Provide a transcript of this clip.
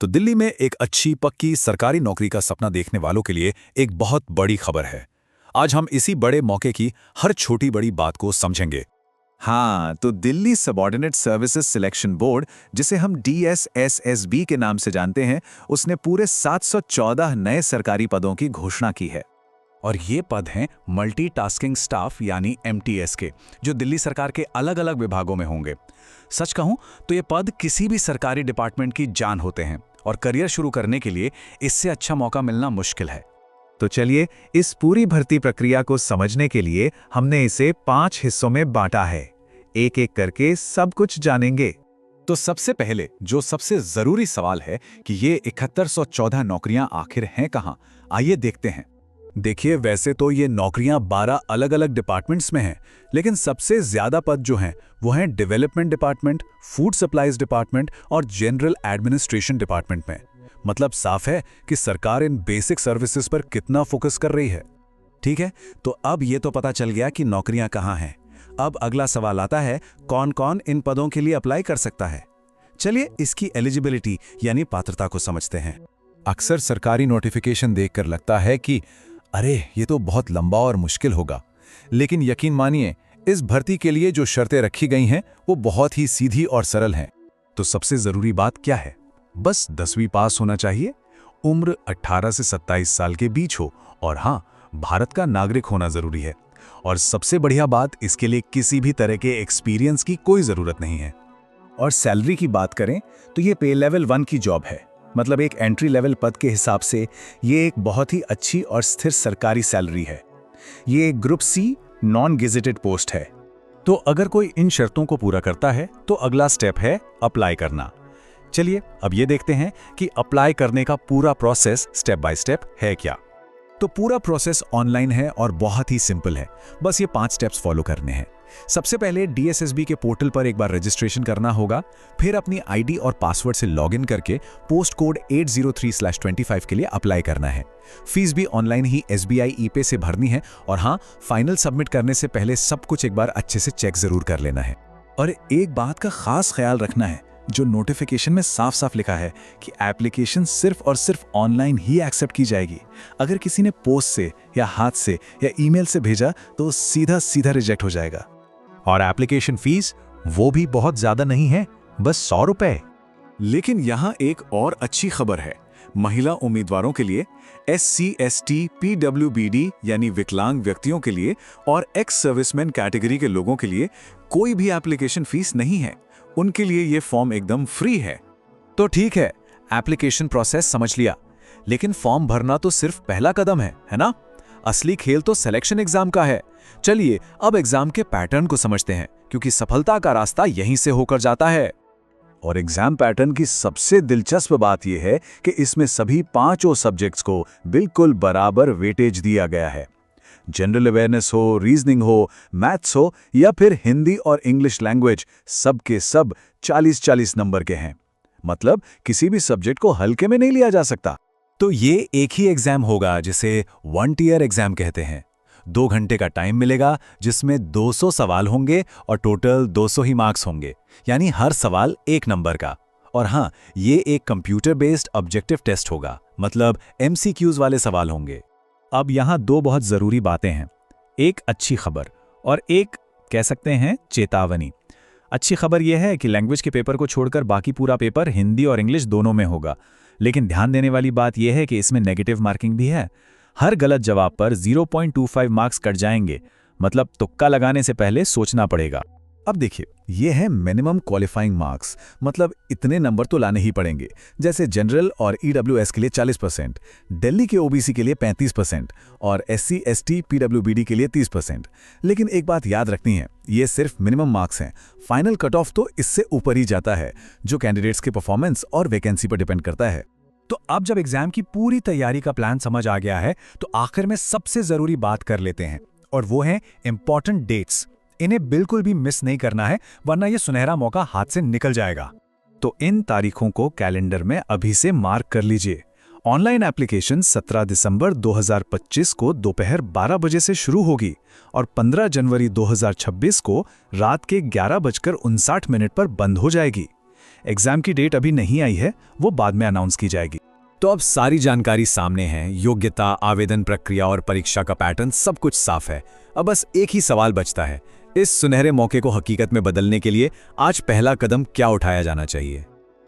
तो दिल्ली में एक अच्छी पक्की सरकारी नौकरी का सपना देखने वालों के लिए एक बहुत बड़ी खबर है। आज हम इसी बड़े मौके की हर छोटी बड़ी बात को समझेंगे। हाँ, तो Delhi subordinate services selection board, जिसे हम DSSSB के नाम से जानते हैं, उसने पूरे 714 नए सरकारी पदों की घोषणा की है। और ये पद हैं मल्टीटास्किंग स्टाफ यानी MTS के, जो दिल्ली सरकार के अलग अलग विभागों में होंगे। सच कहूं तो ये पद किसी भी सरकारी डिपार्टमेंट की जान होते हैं और करियर शुरू करने के लिए इससे अच्छा मौका मिलना मुश्किल है। तो चलिए, इस पूरी भर्ती प्रक्रिया को समझने के लिए हमने इसे 5 हिस्सों में बांटा है। एक एक करके सब कुछ जानेंगे। तो सबसे पहले जो सबसे जरूरी सवाल है कि ये 7114 नौकरियां आखिर हैं कहाँ, आइए देखते हैं। देखिए, वैसे तो ये नौकरियां 12 अलग अलग डिपार्टमेंट्स में हैं, लेकिन सबसे ज्यादा पद जो हैं वो हैं development department, food supplies department और जनरल एडमिनिस्ट्रेशन डिपार्टमेंट में। मतलब साफ है कि सरकार इन बेसिक सर्विसेज पर कितना फोकस कर रही है। ठीक है, तो अब ये तो पता चल गया कि नौकरियां कहाँ हैं। अब अगला सवाल आता है, कौन कौन इन पदों के लिए अप्लाई कर सकता है। चलिए इसकी एलिजिबिलिटी यानी पात्रता को समझते हैं। अक्सर सरकारी नोटिफिकेशन देखकर लगता है कि अरे ये तो बहुत लंबा और मुश्किल होगा, लेकिन यकीन मानिए इस भर्ती के लिए जो शर्तें रखी गई हैं वो बहुत ही सीधी और सरल हैं। तो सबसे जरूरी बात क्या है? बस 10वीं पास होना चाहिए, उम्र 18 से 27 साल के बीच हो और हाँ, भारत का नागरिक होना जरूरी है। और सबसे बढ़िया बात, इसके लिए किसी भी तरह के एक्सपीरियंस की कोई जरूरत नहीं है। और सैलरी की बात करें तो ये पे लेवल 1 की जॉब है। मतलब एक एंट्री लेवल पद के हिसाब से ये एक बहुत ही अच्छी और स्थिर सरकारी सैलरी है। ये एक group C non gazetted post है। तो अगर कोई इन शर्तों को पूरा करता है तो अगला स्टेप है अप्लाई करना। चलिए अब ये देखते हैं कि अप्लाई करने का पूरा प्रोसेस स्टेप बाय स्टेप है क्या। तो पूरा प्रोसेस ऑनलाइन है और बहुत ही सिंपल है। बस ये 5 स्टेप्स फॉलो करने हैं। सबसे पहले DSSB के पोर्टल पर एक बार रजिस्ट्रेशन करना होगा, फिर अपनी आईडी और पासवर्ड से लॉगिन करके पोस्ट कोड 803/25 के लिए अप्लाई करना है। फीस भी ऑनलाइन ही SBI ePay से भरनी है और हाँ, फाइनल सबमिट करने से पहले सब कुछ एक बार अच्छे से चेक जरूर कर लेना है। और एक बात का खास ख्याल रखना है, जो नोटिफिकेशन में साफ साफ लिखा है कि एप्लीकेशन सिर्फ और सिर्फ ऑनलाइन ही एक्सेप्ट की जाएगी। अगर किसी ने पोस्ट से या हाथ से या ईमेल से भेजा तो सीधा सीधा रिजेक्ट हो जाएगा। और एप्लीकेशन फीस वो भी बहुत ज्यादा नहीं है, बस 100 रुपए। लेकिन यहाँ एक और अच्छी खबर है। महिला उम्मीदवारों के लिए, SC ST PWBD यानी विकलांग व्यक्तियों के लिए और एक्स सर्विसमैन कैटेगरी के लोगों के लिए कोई भी एप्लीकेशन फीस नहीं है। उनके लिए ये फॉर्म एकदम फ्री है। तो ठीक है, एप्लीकेशन प्रोसेस समझ लिया, लेकिन फॉर्म भरना तो सिर्फ पहला कदम है ना? असली खेल तो सिलेक्शन एग्जाम का है। चलिए अब एग्जाम के पैटर्न को समझते हैं, क्योंकि सफलता का रास्ता यहीं से होकर जाता है। और एग्जाम पैटर्न की सबसे दिलचस्प बात यह है कि इसमें सभी 5 सब्जेक्ट्स को बिल्कुल बराबर वेटेज दिया गया है। जनरल अवेयरनेस हो, रीजनिंग हो, मैथ्स हो या फिर हिंदी और इंग्लिश लैंग्वेज, सब के सब 40-40 नंबर के हैं। मतलब किसी भी सब्जेक्ट को हल्के में नहीं लिया जा सकता। तो ये एक ही एग्जाम होगा जिसे 1 टियर एग्जाम कहते हैं। 2 घंटे का टाइम मिलेगा, जिसमें 200 सवाल होंगे और टोटल 200 ही मार्क्स होंगे, यानी हर सवाल 1 नंबर का। और हाँ, ये एक कंप्यूटर बेस्ड ऑब्जेक्टिव टेस्ट होगा, मतलब MCQs वाले सवाल होंगे। अब यहाँ 2 बहुत जरूरी बातें हैं, एक अच्छी खबर और एक कह सकते हैं चेतावनी। अच्छी खबर यह है कि लैंग्वेज के पेपर को छोड़कर बाकी पूरा पेपर हिंदी और इंग्लिश दोनों में होगा। लेकिन ध्यान देने वाली बात यह है कि इसमें नेगेटिव मार्किंग भी है। हर गलत जवाब पर 0.25 मार्क्स कट जाएंगे। मतलब तुक्का लगाने से पहले सोचना पड़ेगा। अब देखिए, ये है मिनिमम क्वालिफाइंग मार्क्स, मतलब इतने नंबर तो लाने ही पड़ेंगे। जैसे जनरल और EWS के लिए 40%, दिल्ली के OBC के लिए 35% और SC ST PWBD के लिए 30%। लेकिन एक बात याद रखनी है, ये सिर्फ मिनिमम मार्क्स हैं। फाइनल कट ऑफ तो इससे ऊपर ही जाता है, जो कैंडिडेट्स के परफॉर्मेंस और वैकेंसी पर डिपेंड करता है। तो अब जब एग्जाम की पूरी तैयारी का प्लान समझ आ गया है, तो आखिर में सबसे जरूरी बात कर लेते हैं, और वो है इंपॉर्टेंट डेट्स। इन्हें बिल्कुल भी मिस नहीं करना है, वरना ये सुनहरा मौका हाथ से निकल जाएगा। तो इन तारीखों को कैलेंडर में अभी से मार्क कर लीजिए। ऑनलाइन एप्लीकेशन 17 दिसंबर 2025 को दोपहर 12 बजे से शुरू होगी और 15 जनवरी 2026 को रात के 11:59 पर बंद हो जाएगी। एग्जाम की डेट अभी नहीं आई है, वो बाद में अनाउंस की जाएगी। तो अब सारी जानकारी सामने है, योग्यता, आवेदन प्रक्रिया और परीक्षा का पैटर्न सब कुछ साफ है। अब बस एक ही सवाल बचता है, इस सुनहरे मौके को हकीकत में बदलने के लिए आज पहला कदम क्या उठाया जाना चाहिए।